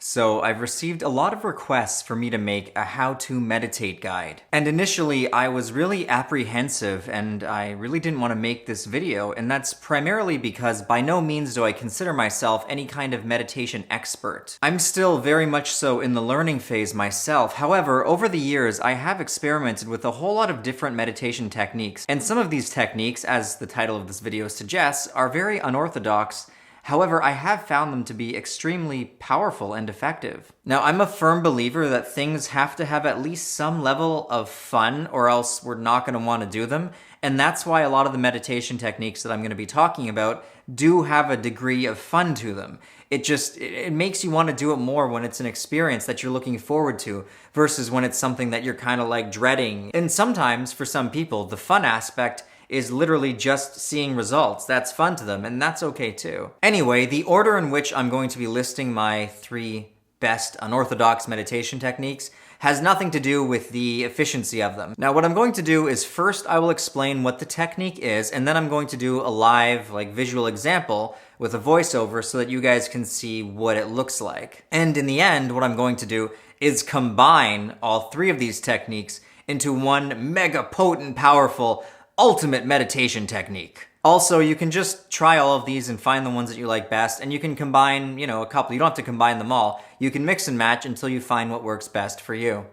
So I've received a lot of requests for me to make a how-to meditate guide. And initially I was really apprehensive and I really didn't want to make this video, and that's primarily because by no means do I consider myself any kind of meditation expert. I'm still very much so in the learning phase myself. However, over the years I have experimented with a whole lot of different meditation techniques, and some of these techniques, as the title of this video suggests, are very unorthodox. However, I have found them to be extremely powerful and effective. Now, I'm a firm believer that things have to have at least some level of fun, or else we're not going to want to do them. And that's why a lot of the meditation techniques that I'm going to be talking about do have a degree of fun to them. It makes you want to do it more when it's an experience that you're looking forward to versus when it's something that you're kind of like dreading. And sometimes, for some people, the fun aspect is literally just seeing results. That's fun to them, and that's okay too. Anyway, the order in which I'm going to be listing my 3 best unorthodox meditation techniques has nothing to do with the efficiency of them. Now, what I'm going to do is first I will explain what the technique is, and then I'm going to do a live, visual example with a voiceover so that you guys can see what it looks like. And in the end, what I'm going to do is combine all 3 of these techniques into one mega potent, powerful, ultimate meditation technique. Also, you can just try all of these and find the ones that you like best, and you can combine, a couple. You don't have to combine them all. You can mix and match until you find what works best for you.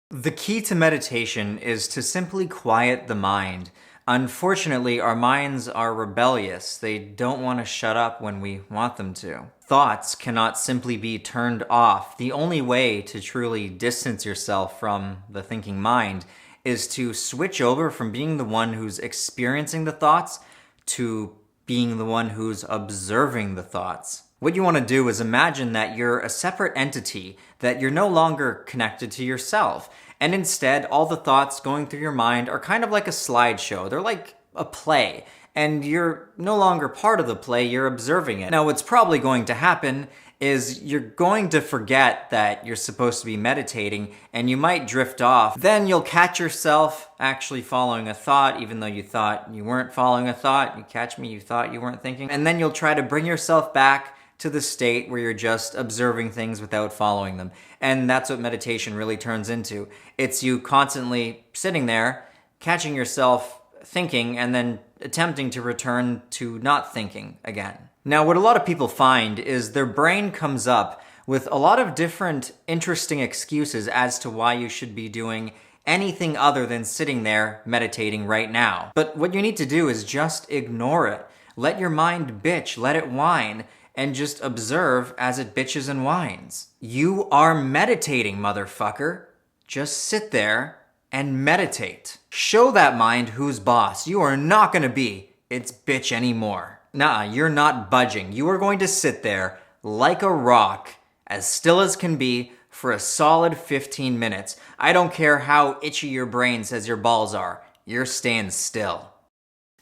The key to meditation is to simply quiet the mind. Unfortunately, our minds are rebellious. They don't want to shut up when we want them to. Thoughts cannot simply be turned off. The only way to truly distance yourself from the thinking mind is to switch over from being the one who's experiencing the thoughts to being the one who's observing the thoughts. What you want to do is imagine that you're a separate entity, that you're no longer connected to yourself, and instead all the thoughts going through your mind are kind of like a slideshow. They're like a play, and you're no longer part of the play, you're observing it. Now, what's probably going to happen is you're going to forget that you're supposed to be meditating, and you might drift off. Then you'll catch yourself actually following a thought, even though you thought you weren't following a thought. You catch me, you thought you weren't thinking. And then you'll try to bring yourself back to the state where you're just observing things without following them. And that's what meditation really turns into. It's you constantly sitting there, catching yourself thinking, and then attempting to return to not thinking again. Now, what a lot of people find is their brain comes up with a lot of different interesting excuses as to why you should be doing anything other than sitting there meditating right now. But what you need to do is just ignore it. Let your mind bitch, let it whine, and just observe as it bitches and whines. You are meditating, motherfucker. Just sit there and meditate. Show that mind who's boss. You are not gonna be its bitch anymore. Nah, you're not budging. You are going to sit there like a rock, as still as can be, for a solid 15 minutes. I don't care how itchy your brain says your balls are. You're staying still.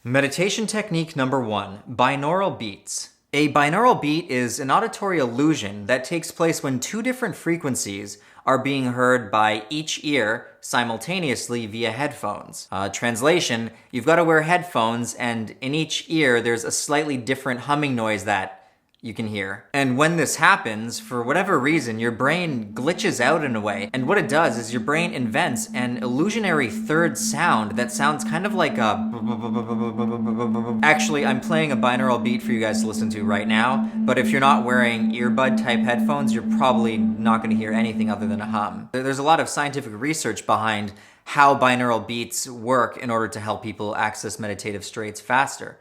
Meditation technique number 1, binaural beats. A binaural beat is an auditory illusion that takes place when 2 different frequencies are being heard by each ear simultaneously via headphones. Translation, you've got to wear headphones, and in each ear there's a slightly different humming noise that you can hear. And when this happens, for whatever reason, your brain glitches out in a way. And what it does is your brain invents an illusionary third sound that sounds kind of like a... Actually, I'm playing a binaural beat for you guys to listen to right now, but if you're not wearing earbud type headphones, you're probably not going to hear anything other than a hum. There's a lot of scientific research behind how binaural beats work in order to help people access meditative states faster.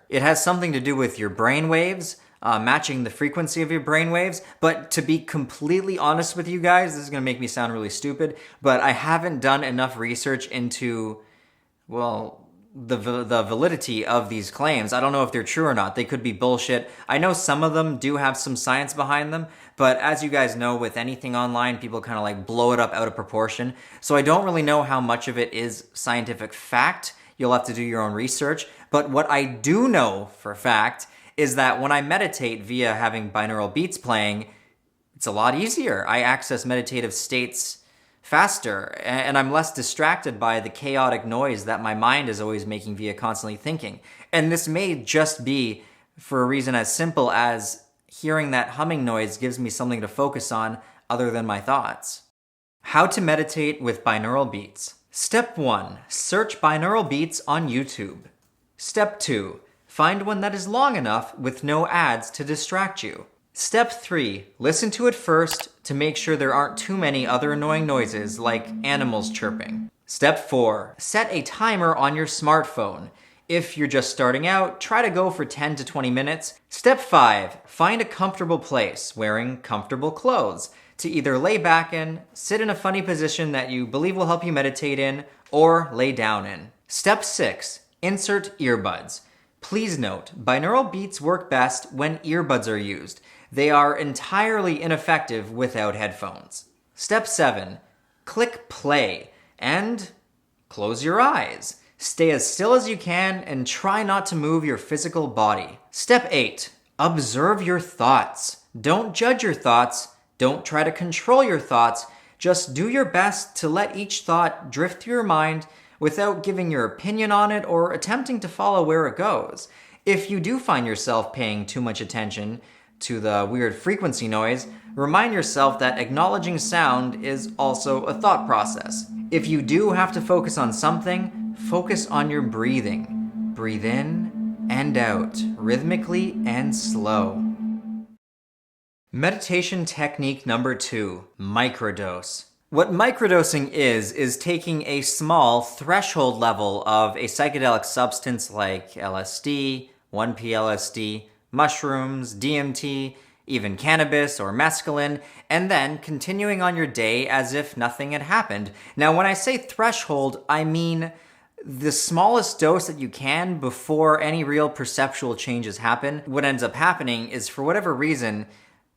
It has something to do with your brain waves, matching the frequency of your brain waves. But to be completely honest with you guys, this is going to make me sound really stupid, but I haven't done enough research into, the validity of these claims. I don't know if they're true or not. They could be bullshit. I know some of them do have some science behind them, but as you guys know, with anything online, people kind of blow it up out of proportion. So I don't really know how much of it is scientific fact. You'll have to do your own research. But what I do know for a fact is that when I meditate via having binaural beats playing, it's a lot easier. I access meditative states faster, and I'm less distracted by the chaotic noise that my mind is always making via constantly thinking. And this may just be for a reason as simple as hearing that humming noise gives me something to focus on other than my thoughts. How to meditate with binaural beats. Step 1. Search binaural beats on YouTube. Step 2. Find one that is long enough with no ads to distract you. Step 3. Listen to it first to make sure there aren't too many other annoying noises like animals chirping. Step 4. Set a timer on your smartphone. If you're just starting out, try to go for 10 to 20 minutes. Step 5. Find a comfortable place, wearing comfortable clothes, to either lay back in, sit in a funny position that you believe will help you meditate in, or lay down in. Step 6. Insert earbuds. Please note, binaural beats work best when earbuds are used. They are entirely ineffective without headphones. Step 7. Click play and close your eyes. Stay as still as you can and try not to move your physical body. Step 8. Observe your thoughts. Don't judge your thoughts. Don't try to control your thoughts. Just do your best to let each thought drift through your mind without giving your opinion on it or attempting to follow where it goes. If you do find yourself paying too much attention to the weird frequency noise, remind yourself that acknowledging sound is also a thought process. If you do have to focus on something, focus on your breathing. Breathe in and out, rhythmically and slow. Meditation technique number 2, microdose. What microdosing is taking a small threshold level of a psychedelic substance like LSD, 1P-LSD, mushrooms, DMT, even cannabis or mescaline, and then continuing on your day as if nothing had happened. Now, when I say threshold, I mean the smallest dose that you can before any real perceptual changes happen. What ends up happening is, for whatever reason,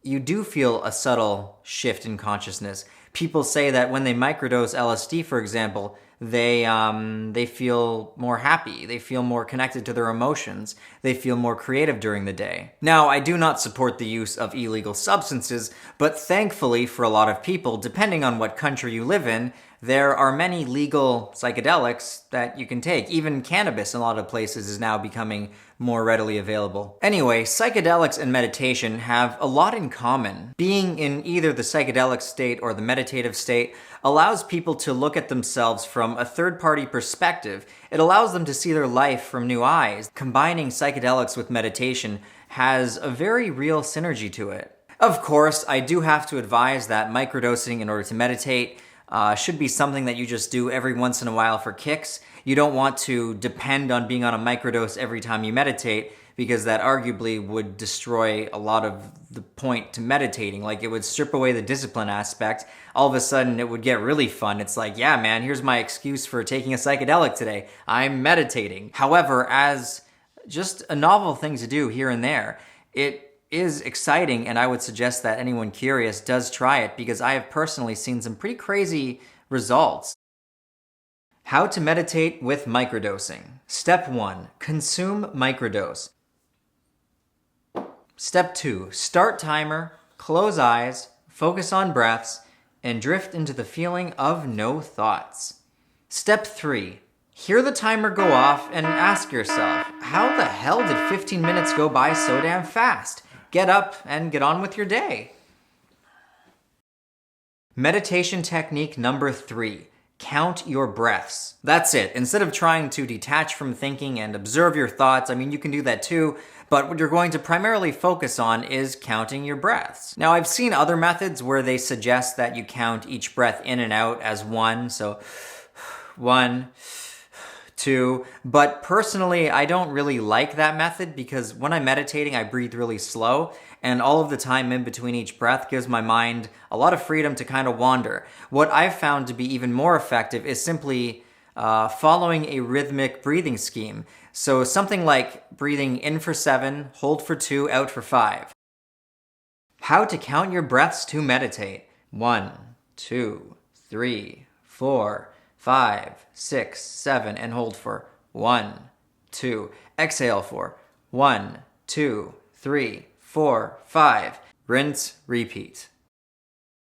you do feel a subtle shift in consciousness. People say that when they microdose LSD, for example, they feel more happy, they feel more connected to their emotions, they feel more creative during the day. Now, I do not support the use of illegal substances, but thankfully for a lot of people, depending on what country you live in, there are many legal psychedelics that you can take. Even cannabis in a lot of places is now becoming more readily available. Anyway, psychedelics and meditation have a lot in common. Being in either the psychedelic state or the meditative state allows people to look at themselves from a third-party perspective. It allows them to see their life from new eyes. Combining psychedelics with meditation has a very real synergy to it. Of course, I do have to advise that microdosing in order to meditate should be something that you just do every once in a while for kicks. You don't want to depend on being on a microdose every time you meditate, because that arguably would destroy a lot of the point to meditating. Like, it would strip away the discipline aspect. All of a sudden, it would get really fun. It's like, yeah, man, here's my excuse for taking a psychedelic today. I'm meditating. However, as just a novel thing to do here and there, it is exciting, and I would suggest that anyone curious does try it, because I have personally seen some pretty crazy results. How to meditate with microdosing. Step 1. Consume microdose. Step 2. Start timer, close eyes, focus on breaths, and drift into the feeling of no thoughts. Step 3. Hear the timer go off and ask yourself, how the hell did 15 minutes go by so damn fast? Get up and get on with your day. Meditation technique number 3. Count your breaths. That's it. Instead of trying to detach from thinking and observe your thoughts, I mean, you can do that too, but what you're going to primarily focus on is counting your breaths. Now, I've seen other methods where they suggest that you count each breath in and out as one, so 1, 2, but personally, I don't really like that method, because when I'm meditating, I breathe really slow, and all of the time in between each breath gives my mind a lot of freedom to kind of wander. What I've found to be even more effective is simply following a rhythmic breathing scheme. So something like breathing in for 7, hold for 2, out for 5. How to count your breaths to meditate. 1, 2, 3, 4, 5, 6, 7, and hold for 1, 2. Exhale for 1, 2, 3, 4, 5. Rinse, repeat.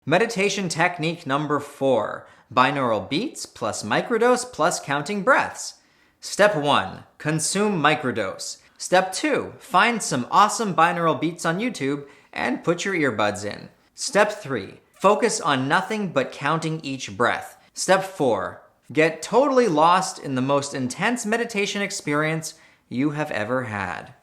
Meditation technique number 4. Binaural beats plus microdose plus counting breaths. Step 1. Consume microdose. Step 2, find some awesome binaural beats on YouTube and put your earbuds in. Step 3, focus on nothing but counting each breath. Step 4, get totally lost in the most intense meditation experience you have ever had.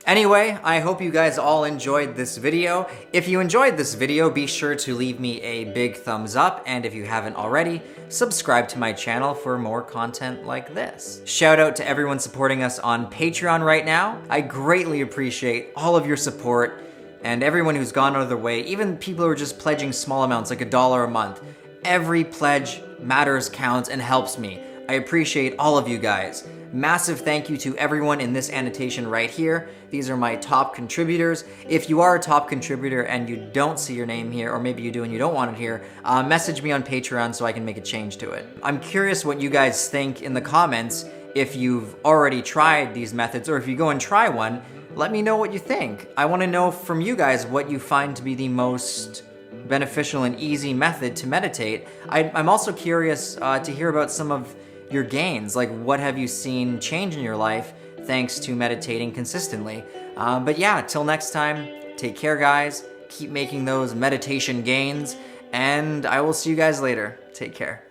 Anyway, I hope you guys all enjoyed this video. If you enjoyed this video, be sure to leave me a big thumbs up, and if you haven't already, subscribe to my channel for more content like this. Shout out to everyone supporting us on Patreon right now. I greatly appreciate all of your support, and everyone who's gone out of their way, even people who are just pledging small amounts, like $1 a month. Every pledge matters, counts, and helps me. I appreciate all of you guys. Massive thank you to everyone in this annotation right here. These are my top contributors. If you are a top contributor and you don't see your name here, or maybe you do and you don't want it here, message me on Patreon so I can make a change to it. I'm curious what you guys think in the comments. If you've already tried these methods, or if you go and try one, let me know what you think. I want to know from you guys what you find to be the most beneficial and easy method to meditate. I'm also curious to hear about some of your gains, like what have you seen change in your life thanks to meditating consistently. But yeah, till next time, take care guys, keep making those meditation gains, and I will see you guys later. Take care.